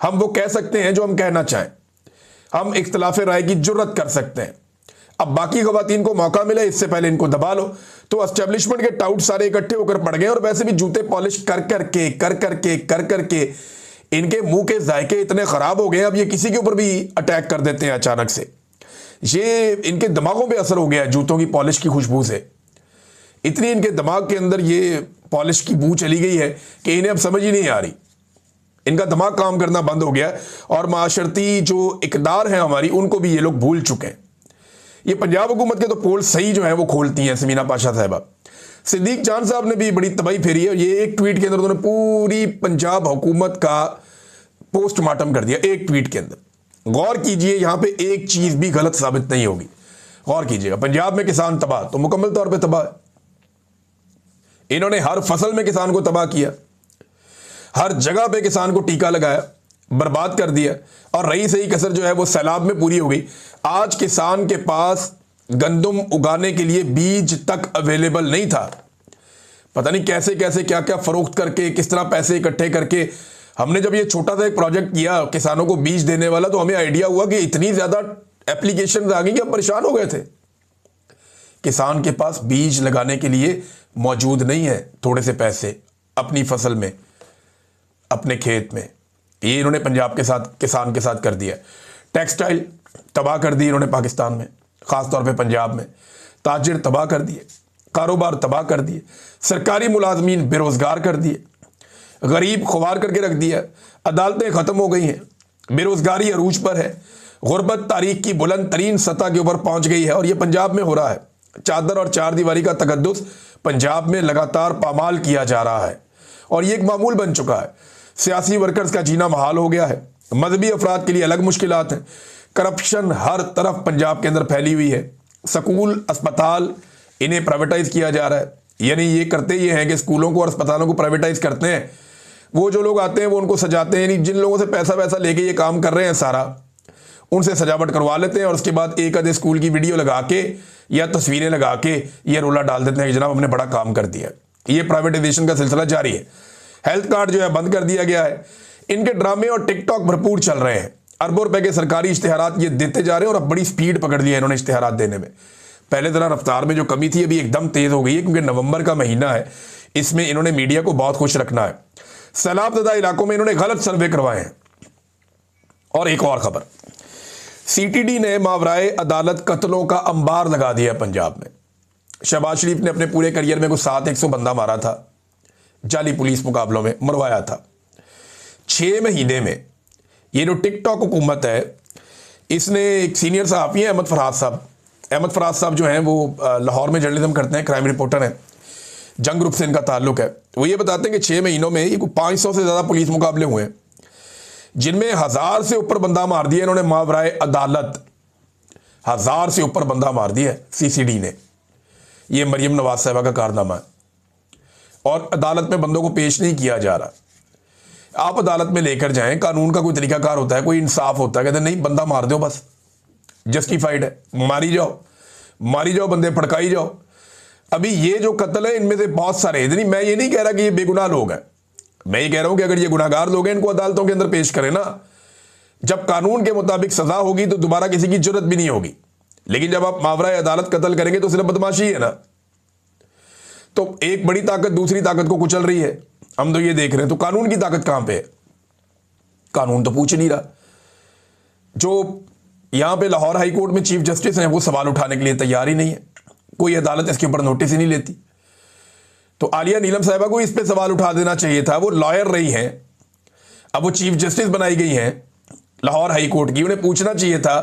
हम वो कह सकते हैं जो हम कहना चाहें, हम इख्तिलाफ राय की जुर्रत कर सकते हैं। अब बाकी खवातीन को मौका मिले, इससे पहले इनको दबा लो। तो एस्टेब्लिशमेंट के टाउट सारे इकट्ठे होकर पड़ गए और वैसे भी जूते पॉलिश कर करके इनके मुंह के जायके इतने खराब हो गए, अब ये किसी के ऊपर भी अटैक कर देते हैं अचानक से। ये इनके दिमागों पे असर हो गया है जूतों की पॉलिश की खुशबू से। इतनी इनके दिमाग के अंदर ये पॉलिश की बू चली गई है कि इन्हें अब समझ ही नहीं आ रही। इनका दिमाग काम करना बंद हो गया और माशरती जो इकदार है हमारी, उनको भी ये लोग भूल चुके हैं। ये पंजाब हुकूमत के तो पोल सही जो है वो खोलती हैं समीना पाशा साहबा। सिद्दीक चांद साहब ने भी बड़ी तबाही फेरी है। ये एक ट्वीट के अंदर उन्होंने पूरी पंजाब हुकूमत का पोस्टमार्टम कर दिया एक ट्वीट के अंदर। गौर कीजिए, यहां पे एक चीज भी गलत साबित नहीं होगी। गौर कीजिएगा, पंजाब में किसान तबाह तो मुकम्मल तौर पे तबाह है। इन्होंने हर फसल में किसान को तबाह किया, हर जगह पे किसान को टीका लगाया, बर्बाद कर दिया। और रही सही कसर जो है वो सैलाब में पूरी हो गई। आज किसान के पास गंदम उगाने के लिए बीज तक अवेलेबल नहीं था। पता नहीं कैसे कैसे क्या क्या फरोख्त करके, किस तरह पैसे इकट्ठे करके हमने जब ये छोटा सा एक प्रोजेक्ट किया किसानों को बीज देने वाला, तो हमें आइडिया हुआ कि इतनी ज्यादा एप्लीकेशन आ गई कि हम परेशान हो गए थे। किसान के पास बीज लगाने के लिए मौजूद नहीं है थोड़े से पैसे अपनी फसल में, अपने खेत में। ये इन्होंने पंजाब के साथ, किसान के साथ कर दिया। टेक्सटाइल तबाह कर दी इन्होंने पाकिस्तान में, खासतौर पे पंजाब में। ताजिर तबाह कर दिए, कारोबार तबाह कर दिए, सरकारी मुलाजमीन बेरोजगार कर दिए, गरीब खुवार करके रख दिया। अदालतें खत्म हो गई हैं, बेरोजगारी अरूज पर है, गुर्बत तारीख की बुलंद तरीन सतह के ऊपर पहुंच गई है। और ये पंजाब में हो रहा है। चादर और चार दीवारी का तकद्दुस पंजाब में लगातार पामाल किया जा रहा है और ये एक मामूल बन चुका है। सियासी वर्कर्स का जीना महाल हो गया है, मजहबी अफराद के लिए अलग मुश्किलात हैं। करप्शन हर तरफ पंजाब के अंदर फैली हुई है। स्कूल, अस्पताल, इन्हें प्राइवेटाइज किया जा रहा है। यानी ये करते ये हैं कि स्कूलों को और अस्पतालों को प्राइवेटाइज करते हैं। वो जो लोग आते हैं वो उनको सजाते हैं, यानी जिन लोगों से पैसा वैसा लेके ये काम कर रहे हैं सारा, उनसे सजावट करवा लेते हैं और उसके बाद एक आधे स्कूल की वीडियो लगा के या तस्वीरें लगा के ये रोला डाल देते हैं कि जनाब हमने बड़ा काम कर दिया। ये प्राइवेटाइजेशन का सिलसिला जारी है। हेल्थ कार्ड जो है बंद कर दिया गया है। इनके ड्रामे और टिकटॉक भरपूर चल रहे हैं। अरबों रुपए के सरकारी इश्तिहारात ये देते जा रहे हैं और अब बड़ी स्पीड पकड़ लिया इन्होंने इश्तिहारात देने में। पहले जरा रफ्तार में जो कमी थी अभी एकदम तेज हो गई है, क्योंकि नवंबर का महीना है, इसमें इन्होंने मीडिया को बहुत खुश रखना है। सैलाबज़दा इलाकों में इन्होंने गलत सर्वे करवाए हैं। और एक और खबर, सीटीडी ने मावराए अदालत कत्लों का अंबार लगा दिया पंजाब में। शहबाज शरीफ ने अपने पूरे करियर में कुछ 700 बंदा मारा था, जाली पुलिस मुकाबलों में मरवाया था। 6 महीने में ये जो टिकटॉक हुकूमत है, इसने एक सीनियर सहाफ़ी हैं अहमद फराज साहब जो हैं वो लाहौर में जर्नलिज्म करते हैं, क्राइम रिपोर्टर हैं, जंग ग्रुप से इनका ताल्लुक है। वो ये बताते हैं कि 6 महीनों में 500 से ज़्यादा पुलिस मुकाबले हुए हैं, जिनमें 1000 से ऊपर बंदा मार दिया इन्होंने मावराए अदालत। 1000 से ऊपर बंदा मार दिया सीसीडी ने। ये मरियम नवाज साहबा का कारनामा है और अदालत में बंदों को पेश नहीं किया जा रहा। आप अदालत में लेकर जाएं, कानून का कोई तरीकाकार होता है, कोई इंसाफ होता है। कहते नहीं, बंदा मार दो, बस जस्टिफाइड है, मारी जाओ, बंदे फड़काई जाओ। अभी ये जो कत्ल है इनमें से बहुत सारे, इतनी मैं ये नहीं कह रहा कि ये बेगुनाह लोग हैं, मैं ये कह रहा हूं कि अगर ये गुनाहगार लोग हैं इनको अदालतों के अंदर पेश करें ना। जब कानून के मुताबिक सजा होगी तो दोबारा किसी की जरूरत भी नहीं होगी। लेकिन जब आप मावराए अदालत कत्ल करेंगे तो सिर्फ बदमाशी है ना। तो एक बड़ी ताकत दूसरी ताकत को कुचल रही है, हम तो ये देख रहे हैं। तो कानून की ताकत कहां पे है? कानून तो पूछ नहीं रहा। जो यहां पे लाहौर हाई कोर्ट में चीफ जस्टिस हैं वो सवाल उठाने के लिए तैयार ही नहीं है, कोई अदालत इसके ऊपर नोटिस ही नहीं लेती। तो आलिया नीलम साहिबा को इस पे सवाल उठा देना चाहिए था। वो लॉयर रही हैं, अब वो चीफ जस्टिस बनाई गई हैं लाहौर हाई कोर्ट की। उन्हें पूछना चाहिए था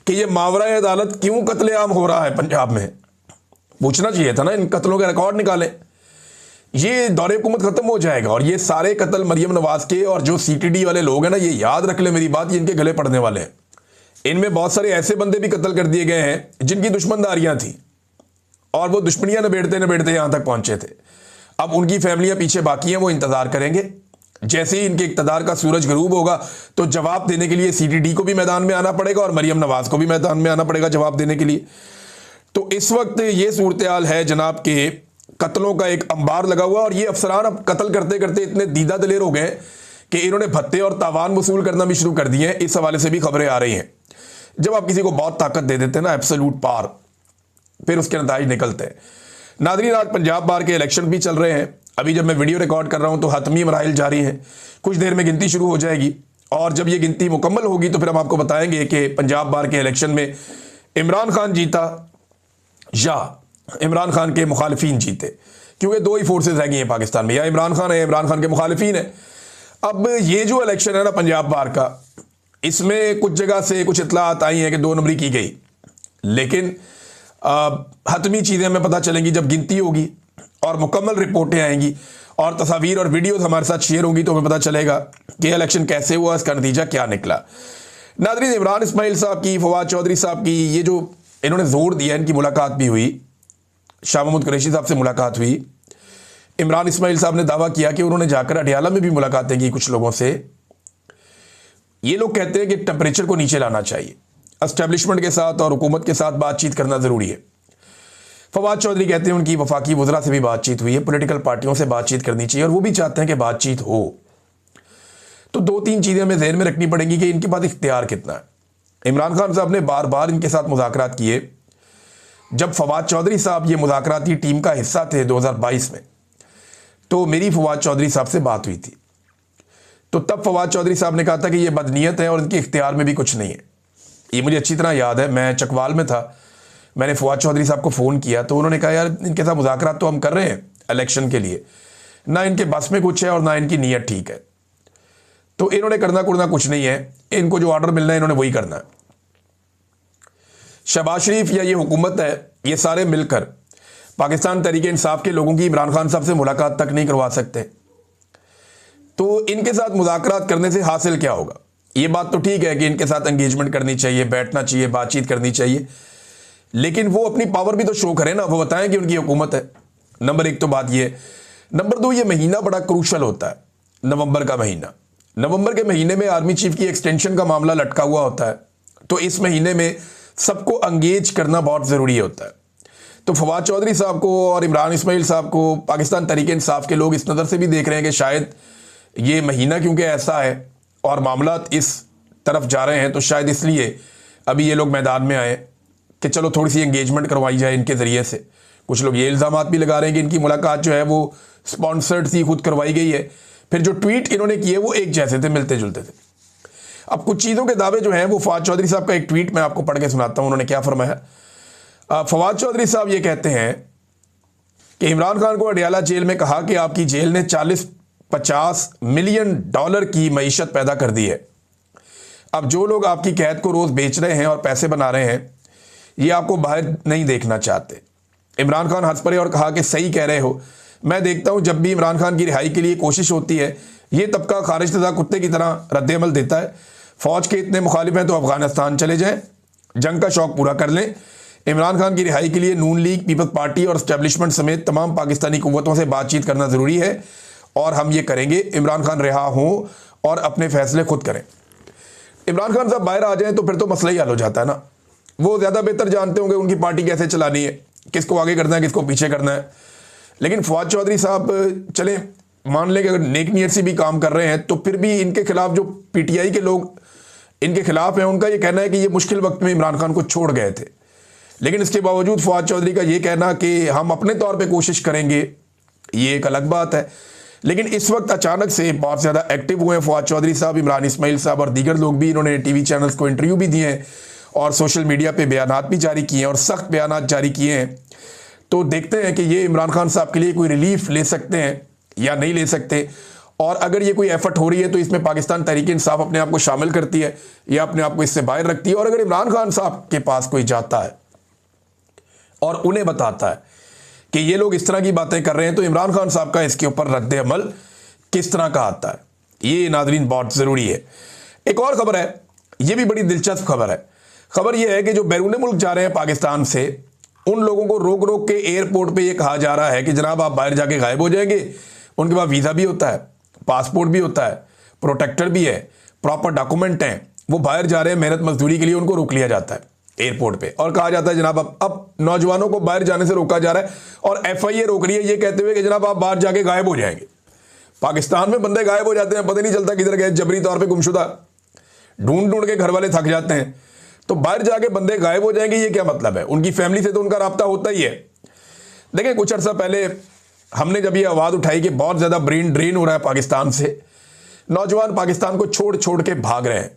कि ये मावराए अदालत क्यों कत्लेआम हो रहा है पंजाब में। पूछना चाहिए था ना, इन कत्लों के रिकॉर्ड निकालें। ये दौरे हुकूमत खत्म हो जाएगा और ये सारे कत्ल मरियम नवाज के और जो सीटीडी वाले लोग हैं ना, ये याद रख ले मेरी बात, ये इनके गले पड़ने वाले हैं। इनमें बहुत सारे ऐसे बंदे भी कत्ल कर दिए गए हैं जिनकी दुश्मनदारियां थी और वो दुश्मनियां नबेड़ते नबेड़ते यहां तक पहुंचे थे। अब उनकी फैमिलियां पीछे बाकी हैं, वो इंतजार करेंगे। जैसे ही इनके इक़्तिदार का सूरज गरूब होगा तो जवाब देने के लिए सीटीडी को भी मैदान में आना पड़ेगा और मरियम नवाज को भी मैदान में आना पड़ेगा जवाब देने के लिए। तो इस वक्त ये सूरत हाल है जनाब के कत्लों का एक अंबार लगा हुआ और ये अफसरान अब कत्ल करते करते इतने दीदा दिलेर हो गए कि इन्होंने भत्ते और तावान वसूल करना भी शुरू कर दिए हैं। इस हवाले से भी खबरें आ रही हैं। जब आप किसी को बहुत ताकत दे देते हैं ना, एब्सोल्यूट पावर, फिर उसके नतीजे निकलते हैं। नाज़रीन, आज पंजाब बार के इलेक्शन भी चल रहे हैं। अभी जब मैं वीडियो रिकॉर्ड कर रहा हूं तो हतमी मराहिल जारी हैं। कुछ देर में गिनती शुरू हो जाएगी और जब ये गिनती मुकम्मल होगी तो फिर हम आपको बताएंगे कि पंजाब बार के इलेक्शन में इमरान खान जीता या इमरान खान के मुखालिफिन जीते, क्योंकि दो ही फोर्सेज रह गई हैं पाकिस्तान में, या इमरान खान है या इमरान खान के मुखालिफिन है। अब ये जो इलेक्शन है ना पंजाब बार का, इसमें कुछ जगह से कुछ इतलात आई हैं कि 2 नंबरी की गई, लेकिन हतमी चीज़ें हमें पता चलेंगी जब गिनती होगी और मुकम्मल रिपोर्टें आएंगी और तस्वीर और वीडियोस हमारे साथ शेयर होंगी तो हमें पता चलेगा कि इलेक्शन कैसे हुआ, इसका नतीजा क्या निकला। नाज़रीन, इमरान इस्माइल साहब की, फवाद चौधरी साहब की, ये जो इन्होंने जोर दिया, इनकी मुलाकात भी हुई, शाह महमूद कुरैशी साहब से मुलाकात हुई। इमरान इस्माइल साहब ने दावा किया कि उन्होंने जाकर अडियाला में भी मुलाकातें की कुछ लोगों से। ये लोग कहते हैं कि टेम्परेचर को नीचे लाना चाहिए, एस्टेब्लिशमेंट के साथ और हुकूमत के साथ बातचीत करना ज़रूरी है। फवाद चौधरी कहते हैं उनकी वफाकी वज़रा से भी बातचीत हुई है, पॉलिटिकल पार्टियों से बातचीत करनी चाहिए और वो भी चाहते हैं कि बातचीत हो। तो 2-3 चीज़ें हमें ज़हन में रखनी पड़ेंगी कि इनके पास इख्तियार कितना है। इमरान खान साहब ने बार बार इनके साथ मुज़ाकरात किए। जब फवाद चौधरी साहब ये मुज़ाकराती टीम का हिस्सा थे 2022 में, तो मेरी फवाद चौधरी साहब से बात हुई थी। तो तब फवाद चौधरी साहब ने कहा था कि ये बदनीयत है और इनके इख्तियार में भी कुछ नहीं है। ये मुझे अच्छी तरह याद है, मैं चकवाल में था, मैंने फवाद चौधरी साहब को फ़ोन किया तो उन्होंने कहा यार इनके साथ मुज़ाकरात तो हम कर रहे हैं इलेक्शन के लिए, ना इनके बस में कुछ है और ना इनकी नीयत ठीक है, तो इन्होंने करना कुछ नहीं है, इनको जो ऑर्डर मिलना है इन्होंने वही करना है। शहबाज शरीफ या ये हुकूमत है, ये सारे मिलकर पाकिस्तान तहरीक-ए-इंसाफ के लोगों की इमरान खान साहब से मुलाकात तक नहीं करवा सकते। तो इनके साथ मुज़ाकरात करने से हासिल क्या होगा? ये बात तो ठीक है कि इनके साथ एंगेजमेंट करनी चाहिए, बैठना चाहिए, बातचीत करनी चाहिए, लेकिन वो अपनी पावर भी तो शो करें ना, वो बताएं कि उनकी हुकूमत है। नंबर 1 तो बात ये। नंबर 2, ये महीना बड़ा क्रूशल होता है, नवंबर का महीना। नवंबर के महीने में आर्मी चीफ की एक्सटेंशन का मामला लटका हुआ होता है, तो इस महीने में सबको एंगेज करना बहुत ज़रूरी होता है। तो फवाद चौधरी साहब को और इमरान इस्माइल साहब को पाकिस्तान तहरीक-ए-इंसाफ के लोग इस नज़र से भी देख रहे हैं कि शायद ये महीना क्योंकि ऐसा है और मामलात इस तरफ जा रहे हैं, तो शायद इसलिए अभी ये लोग मैदान में आए कि चलो थोड़ी सी एंगेजमेंट करवाई जाए इनके ज़रिए से। कुछ लोग ये इल्ज़ामात भी लगा रहे हैं कि इनकी मुलाकात जो है वो स्पॉन्सर्ड सी, खुद करवाई गई है। फिर जो ट्वीट इन्होंने किए वो एक जैसे थे, मिलते जुलते थे। अब कुछ चीज़ों के दावे जो हैं वो फवाद चौधरी साहब का एक ट्वीट मैं आपको पढ़ के सुनाता हूँ, उन्होंने क्या फरमाया। फवाद चौधरी साहब ये कहते हैं कि इमरान खान को अडियाला जेल में कहा कि आपकी जेल ने 40-50 मिलियन डॉलर की मईशत पैदा कर दी है। अब जो लोग आपकी कैद को रोज़ बेच रहे हैं और पैसे बना रहे हैं, ये आपको बाहर नहीं देखना चाहते। इमरान खान हंस पड़े और कहा कि सही कह रहे हो, मैं देखता हूं जब भी इमरान खान की रिहाई के लिए कोशिश होती है, ये तबका खारिजदा कुत्ते की तरह रद्द-ए-अमल देता है। फौज के इतने मुखालिफ हैं तो अफगानिस्तान चले जाएं, जंग का शौक पूरा कर लें। इमरान खान की रिहाई के लिए नून लीग, पीपल्स पार्टी और एस्टेब्लिशमेंट समेत तमाम पाकिस्तानी कुव्वतों से बातचीत करना ज़रूरी है और हम ये करेंगे। इमरान खान रिहा हों और अपने फैसले खुद करें। इमरान खान साहब बाहर आ जाएं तो फिर तो मसला ही हल हो जाता है ना। वो ज़्यादा बेहतर जानते होंगे उनकी पार्टी कैसे चलानी है, किसको आगे करना है, किसको पीछे करना है। लेकिन फवाद चौधरी साहब चले मान लें कि अगर नेक नीयत से भी काम कर रहे हैं, तो फिर भी इनके खिलाफ जो पीटीआई के लोग इनके खिलाफ हैं, उनका ये कहना है कि ये मुश्किल वक्त में इमरान खान को छोड़ गए थे। लेकिन इसके बावजूद फवाद चौधरी का ये कहना कि हम अपने तौर पर कोशिश करेंगे, ये एक अलग बात है। लेकिन इस वक्त अचानक से बहुत ज़्यादा एक्टिव हुए हैं फवाद चौधरी साहब, इमरान इस्माइल साहब और दीगर लोग भी। इन्होंने टीवी चैनल्स को इंटरव्यू भी दिए हैं और सोशल मीडिया पे बयानात भी जारी किए हैं और सख्त बयानात जारी किए हैं। तो देखते हैं कि ये इमरान खान साहब के लिए कोई रिलीफ ले सकते हैं या नहीं ले सकते, और अगर ये कोई एफर्ट हो रही है तो इसमें पाकिस्तान तहरीक-ए-इंसाफ अपने आप को शामिल करती है या अपने आप को इससे बाहर रखती है। और अगर इमरान खान साहब के पास कोई जाता है और उन्हें बताता है कि ये लोग इस तरह की बातें कर रहे हैं, तो इमरान खान साहब का इसके ऊपर रद्द-ए-अमल किस तरह का आता है, ये नाज़रीन बहुत ज़रूरी है। एक और ख़बर है, ये भी बड़ी दिलचस्प खबर है। खबर यह है कि जो बैरून मुल्क जा रहे हैं पाकिस्तान से, उन लोगों को रोक रोक के एयरपोर्ट पे ये कहा जा रहा है कि जनाब आप बाहर जाके गायब हो जाएंगे। उनके पास वीज़ा भी होता है, पासपोर्ट भी होता है, प्रोटेक्टर भी है, प्रॉपर डॉक्यूमेंट हैं, वो बाहर जा रहे हैं मेहनत मजदूरी के लिए, उनको रोक लिया जाता है एयरपोर्ट पे और कहा जाता है जनाब अब नौजवानों को बाहर जाने से रोका जा रहा है। और FIA रोक रही है ये कहते हुए कि जनाब आप बाहर जाके गायब हो जाएंगे। पाकिस्तान में बंदे गायब हो जाते हैं, पता नहीं चलता किधर गए, जबरी तौर पे गुमशुदा, ढूंढ ढूंढ के घर वाले थक जाते हैं। तो बाहर जाके बंदे गायब हो जाएंगे, ये क्या मतलब है? उनकी फैमिली से तो उनका राब्ता होता ही है। देखिए कुछ अर्सा पहले हमने जब ये आवाज़ उठाई कि बहुत ज़्यादा ब्रेन ड्रेन हो रहा है पाकिस्तान से, नौजवान पाकिस्तान को छोड़ छोड़ के भाग रहे हैं,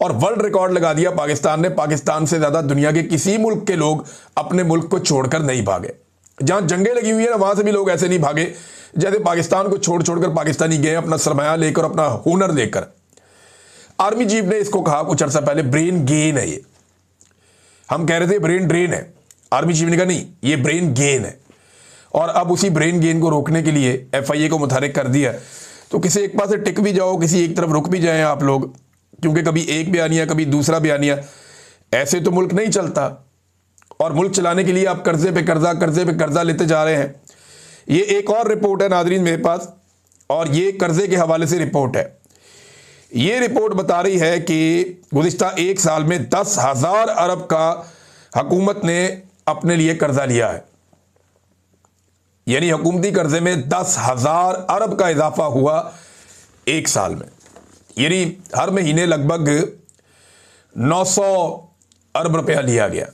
और वर्ल्ड रिकॉर्ड लगा दिया पाकिस्तान ने। पाकिस्तान से ज़्यादा दुनिया के किसी मुल्क के लोग अपने मुल्क को छोड़कर नहीं भागे। जहां जंगें लगी हुई है ना, वहां से भी लोग ऐसे नहीं भागे जैसे पाकिस्तान को छोड़ छोड़कर पाकिस्तानी गए अपना सरमाया लेकर, अपना हुनर लेकर। आर्मी चीफ ने इसको कहा कुछ अर्सा पहले, ब्रेन गेन है ये। हम कह रहे थे ब्रेन ड्रेन है, आर्मी चीफ ने कहा नहीं ये ब्रेन गेन है। और अब उसी ब्रेन गेन को रोकने के लिए FIA को मुतहरिक कर दिया। तो किसी एक पास से टिक भी जाओ, किसी एक तरफ रुक भी जाएं आप लोग, क्योंकि कभी एक बयानिया कभी दूसरा बयानिया, ऐसे तो मुल्क नहीं चलता। और मुल्क चलाने के लिए आप कर्जे पे कर्जा लेते जा रहे हैं। ये एक और रिपोर्ट है नाजरीन मेरे पास, और ये कर्जे के हवाले से रिपोर्ट है। ये रिपोर्ट बता रही है कि गुज़िश्ता एक साल में 10,000 अरब का हुकूमत ने अपने लिए कर्जा लिया है। यानी हुकूमती कर्जे में 10,000 अरब का इजाफा हुआ एक साल में। यानी हर महीने लगभग 900 अरब रुपया लिया गया,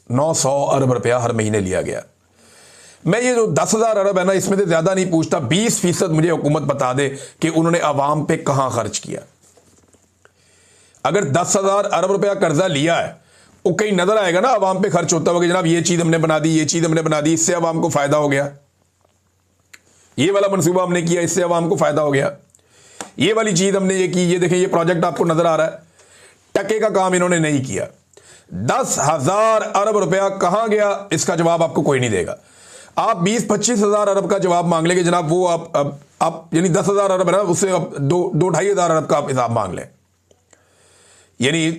900 अरब रुपया हर महीने लिया गया। मैं ये जो 10,000 अरब है ना, इसमें से ज़्यादा नहीं पूछता, 20% मुझे हुकूमत बता दे कि उन्होंने आवाम पे कहाँ खर्च किया। अगर 10,000 अरब रुपया कर्जा लिया है, वो कहीं नजर आएगा ना आवाम पे खर्च होता होगा कि जनाब ये चीज़ हमने बना दी, ये चीज़ हमने बना दी, इससे आवाम को फ़ायदा हो गया, ये वाला मनसूबा हमने किया, इससे आवाम को फ़ायदा हो गया, ये वाली चीज़ हमने ये की, ये देखें ये प्रोजेक्ट आपको नज़र आ रहा है। टके का काम इन्होंने नहीं किया। 10,000 अरब रुपया कहाँ गया, इसका जवाब आपको कोई नहीं देगा। आप 20-25 हज़ार अरब का जवाब मांग लेंगे जनाब, वो आप यानी 10,000 अरब है ना, उससे आप 2-2.5 हज़ार अरब का आप हिसाब मांग लें, यानी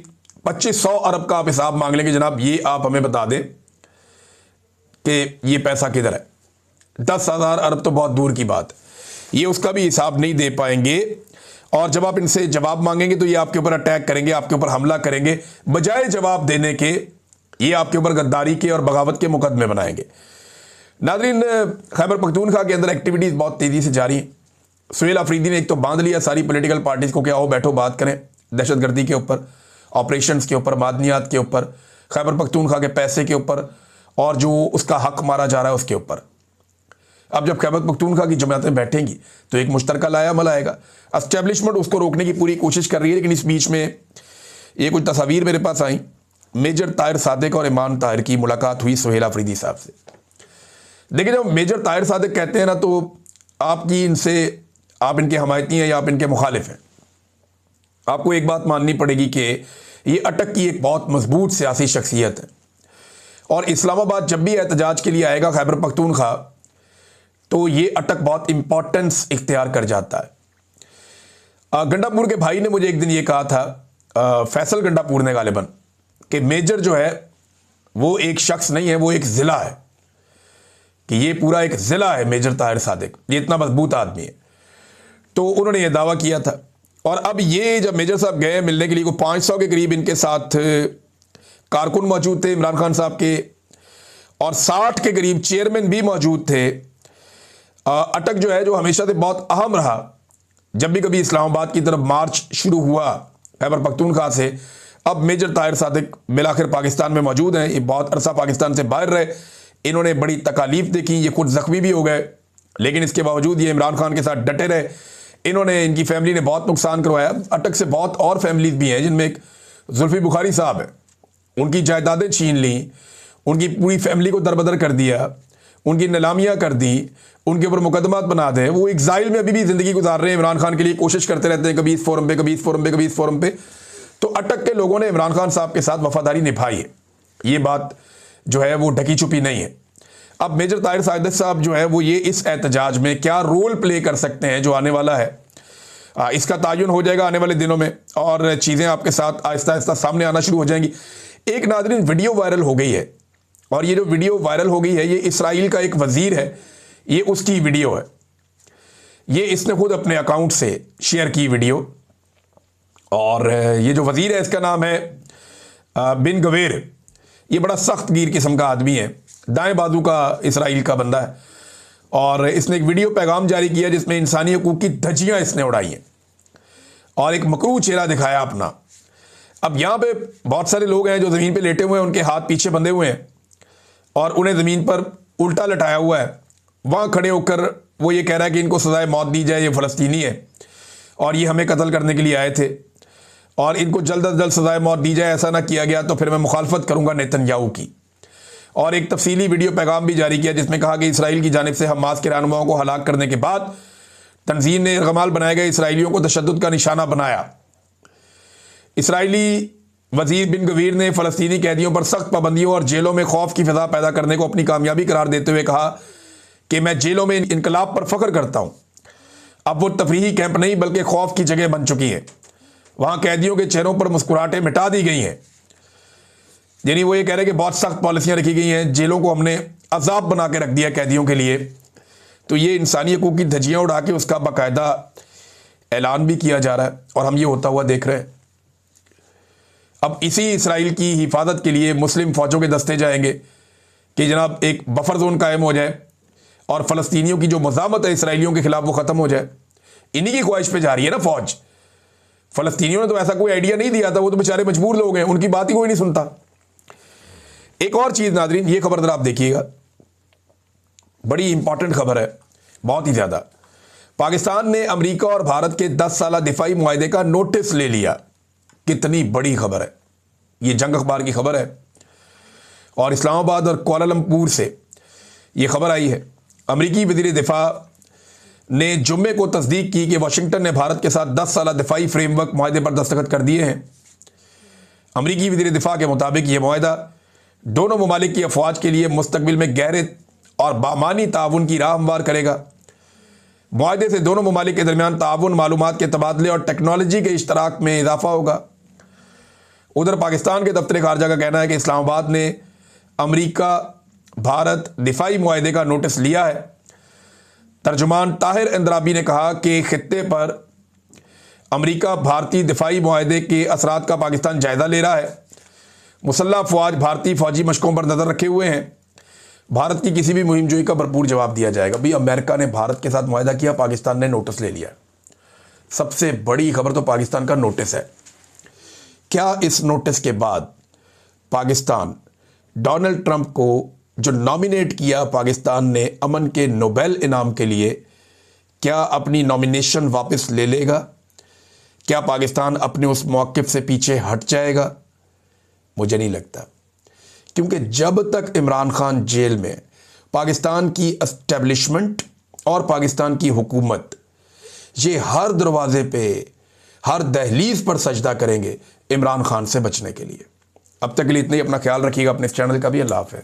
2500 अरब का आप हिसाब मांग लेंगे जनाब, ये आप हमें बता दें कि ये पैसा किधर है। 10,000 अरब तो बहुत दूर की बात, ये उसका भी हिसाब नहीं दे पाएंगे। और जब आप इनसे जवाब मांगेंगे तो ये आपके ऊपर अटैक करेंगे, आपके ऊपर हमला करेंगे। बजाय जवाब देने के ये आपके ऊपर गद्दारी के और बगावत के मुकदमे बनाएंगे। नाज़रीन, खैबर पख्तूनख्वा के अंदर एक्टिविटीज़ बहुत तेज़ी से जारी हैं। सुहेल अफरीदी ने एक तो बांध लिया सारी पॉलिटिकल पार्टीज़ को कि आओ बैठो बात करें, दहशतगर्दी के ऊपर, ऑपरेशंस के ऊपर, मादनियात के ऊपर, खैबर पख्तूनख्वा के पैसे के ऊपर, और जो उसका हक मारा जा रहा है उसके ऊपर। अब जब खैबर पख्तूनख्वा की जमातें बैठेंगी तो एक मुश्तरका लायामल आएगा। एस्टेब्लिशमेंट उसको रोकने की पूरी कोशिश कर रही है, लेकिन इस बीच में ये कुछ तस्वीर मेरे पास आई। मेजर ताहिर सादिक और इमान ताहिर की मुलाकात हुई सुहेल अफरीदी साहब से। देखिए, जब मेजर ताहिर सादिक कहते हैं ना, तो आपकी इनसे, आप इनके हमायती हैं या आप इनके मुखालिफ हैं, आपको एक बात माननी पड़ेगी कि ये अटक की एक बहुत मजबूत सियासी शख्सियत है। और इस्लामाबाद जब भी एहतजाज के लिए आएगा खैबर पख्तूनख्वा, तो ये अटक बहुत इंपॉर्टेंस इख्तियार कर जाता है। गंडापुर के भाई ने मुझे एक दिन ये कहा था, फैसल गंडापुर ने गालिबन, कि मेजर जो है वो एक शख्स नहीं है, वो एक ज़िला है, कि ये पूरा एक ज़िला है मेजर ताहिर सादिक, ये इतना मजबूत आदमी है। तो उन्होंने ये दावा किया था। और अब ये जब मेजर साहब गए मिलने के लिए, को 500 के करीब इनके साथ कारकुन मौजूद थे इमरान खान साहब के, और 60 के करीब चेयरमैन भी मौजूद थे। अटक जो है, जो हमेशा से बहुत अहम रहा, जब भी कभी इस्लामाबाद की तरफ मार्च शुरू हुआ खैबर पख्तूनख्वा से, अब मेजर ताहिर सादिक बिलाखिर पाकिस्तान में मौजूद हैं। ये बहुत अरसा पाकिस्तान से बाहर रहे, इन्होंने बड़ी तकालीफ देखी, ये खुद ज़ख्मी भी हो गए, लेकिन इसके बावजूद ये इमरान खान के साथ डटे रहे। इन्होंने, इनकी फैमिली ने बहुत नुकसान करवाया। अटक से बहुत और फैमिलीज भी हैं, जिनमें एक जुल्फी बुखारी साहब है, उनकी जायदादें छीन ली, उनकी पूरी फैमिली को दरबदर कर दिया, उनकी नीलामियाँ कर दी, उनके ऊपर मुकदमात बना दे। वो एग्जाइल में अभी भी ज़िंदगी गुजार रहे हैं, इमरान खान के लिए कोशिश करते रहते हैं, कभी इस फोरम पे, कभी इस फोरम पे, कभी इस फोरम पे। तो अटक के लोगों ने इमरान खान साहब के साथ वफादारी निभाई है, ये बात जो है वो ढकी छुपी नहीं है। अब मेजर ताहिर सादिक साहब जो है वो ये इस एहतजाज में क्या रोल प्ले कर सकते हैं जो आने वाला है, इसका तायुन हो जाएगा आने वाले दिनों में, और चीज़ें आपके साथ आहिस्ता आहिस्ता सामने आना शुरू हो जाएंगी। एक नाज़रीन वीडियो वायरल हो गई है, और ये जो वीडियो वायरल हो गई है, ये इसराइल का एक वज़ीर है, ये उसकी वीडियो है। ये इसने खुद अपने अकाउंट से शेयर की वीडियो, और ये जो वज़ीर है इसका नाम है बिन गवेर। ये बड़ा सख्त गिर किस्म का आदमी है, दाएं बाजू का इसराइल का बंदा है, और इसने एक वीडियो पैगाम जारी किया जिसमें इंसानी हकूक की धज्जियां इसने उड़ाई हैं और एक मकरू चेहरा दिखाया अपना। अब यहाँ पे बहुत सारे लोग हैं जो ज़मीन पे लेटे हुए हैं, उनके हाथ पीछे बंधे हुए हैं और उन्हें ज़मीन पर उल्टा लटाया हुआ है। वहाँ खड़े होकर वो ये कह रहा है कि इनको सजाए मौत दी जाए, ये फ़लस्तीनी है और ये हमें कत्ल करने के लिए आए थे और इनको जल्द अज जल्द सजाए मौत दी जाए, ऐसा ना किया गया तो फिर मैं मुखालफत करूँगा नेतन्याहू की। और एक तफसीली वीडियो पैगाम भी जारी किया जिसमें कहा कि इसराइल की जानिब से हमास के रहनुमाओं को हलाक करने के बाद तंजीम ने इरगमाल बनाए गए इसराइलियों को तशद्दुद का निशाना बनाया। इसराइली वजीर बिन गवीर ने फ़लस्तीनी कैदियों पर सख्त पाबंदियों और जेलों में खौफ की फ़िज़ा पैदा करने को अपनी कामयाबी करार देते हुए कहा कि मैं जेलों में इनकलाब पर फ़ख्र करता हूँ। अब वो तफरीही कैंप नहीं बल्कि खौफ की जगह बन चुकी है। वहाँ कैदियों के चेहरों पर मुस्कुराहटें मिटा दी गई हैं। यानी वो ये कह रहे हैं कि बहुत सख्त पॉलिसियाँ रखी गई हैं, जेलों को हमने अजाब बना के रख दिया कैदियों के लिए। तो ये इंसानी हकूक़ की धज्जियाँ उड़ा के उसका बाकायदा ऐलान भी किया जा रहा है और हम ये होता हुआ देख रहे हैं। अब इसी इसराइल की हिफाजत के लिए मुस्लिम फ़ौजों के दस्ते जाएंगे कि जनाब एक बफर जोन कायम हो जाए और फ़लस्तीनियों की जो मज़ामत है इसराइलियों के ख़िलाफ़ वो ख़त्म हो जाए। इन्हीं की ख्वाहिश पे जा रही है ना फ़ौज। फ़लस्तीनियों ने तो ऐसा कोई आइडिया नहीं दिया था, वो तो बेचारे मजबूर लोग हैं, उनकी बात ही कोई नहीं सुनता। एक और चीज़ नाज़रीन, ये खबर ज़रा आप देखिएगा, बड़ी इंपॉर्टेंट खबर है, बहुत ही ज़्यादा। पाकिस्तान ने अमेरिका और भारत के 10 साला दिफाई मुआहदे का नोटिस ले लिया। कितनी बड़ी खबर है, ये जंग अखबार की खबर है और इस्लामाबाद और कुआलालंपुर से ये खबर आई है। अमेरिकी वज़ीर दिफा ने जुम्मे को तस्दीक की कि वाशिंगटन ने भारत के साथ 10 साला दिफाई फ्रेमवर्क मुआहदे पर दस्तखत कर दिए हैं। अमेरिकी वज़ीर दिफा के मुताबिक ये मुआहदा दोनों ममालिक की अफवाज के लिए मुस्तकबिल में गहरे और बामानी ताउन की राह हमवार करेगा। मुआहदे से दोनों ममालिक के दरमियान ताउन, मालूमात के तबादले और टेक्नोलॉजी के इश्तराक में इजाफा होगा। उधर पाकिस्तान के दफ्तर खारजा का कहना है कि इस्लामाबाद ने अमेरिका भारत दिफाई मुआहदे का नोटिस लिया है। तर्जुमान ताहिर इंदराबी ने कहा कि खित्ते पर अमेरिका भारतीय दिफाई मुआहदे के असरात का पाकिस्तान जायज़ा ले रहा है। मुसल्लह अफवाज भारतीय फ़ौजी मशकों पर नज़र रखे हुए हैं। भारत की किसी भी मुहिम जोई का भरपूर जवाब दिया जाएगा। भाई अमेरिका ने भारत के साथ मुआहदा किया, पाकिस्तान ने नोटिस ले लिया। सबसे बड़ी खबर तो पाकिस्तान का नोटिस है। क्या इस नोटिस के बाद पाकिस्तान डोनाल्ड ट्रंप को जो नॉमिनेट किया पाकिस्तान ने अमन के नोबेल इनाम के लिए, क्या अपनी नॉमिनेशन वापस ले लेगा? क्या पाकिस्तान अपने उस मौक़िफ़ से पीछे हट जाएगा? मुझे नहीं लगता, क्योंकि जब तक इमरान खान जेल में, पाकिस्तान की एस्टेब्लिशमेंट और पाकिस्तान की हुकूमत ये हर दरवाजे पे, हर दहलीज पर सजदा करेंगे इमरान खान से बचने के लिए। अब तक के लिए इतना ही। अपना ख्याल रखिएगा, अपने इस चैनल का भी। अल्लाह हाफ़िज़।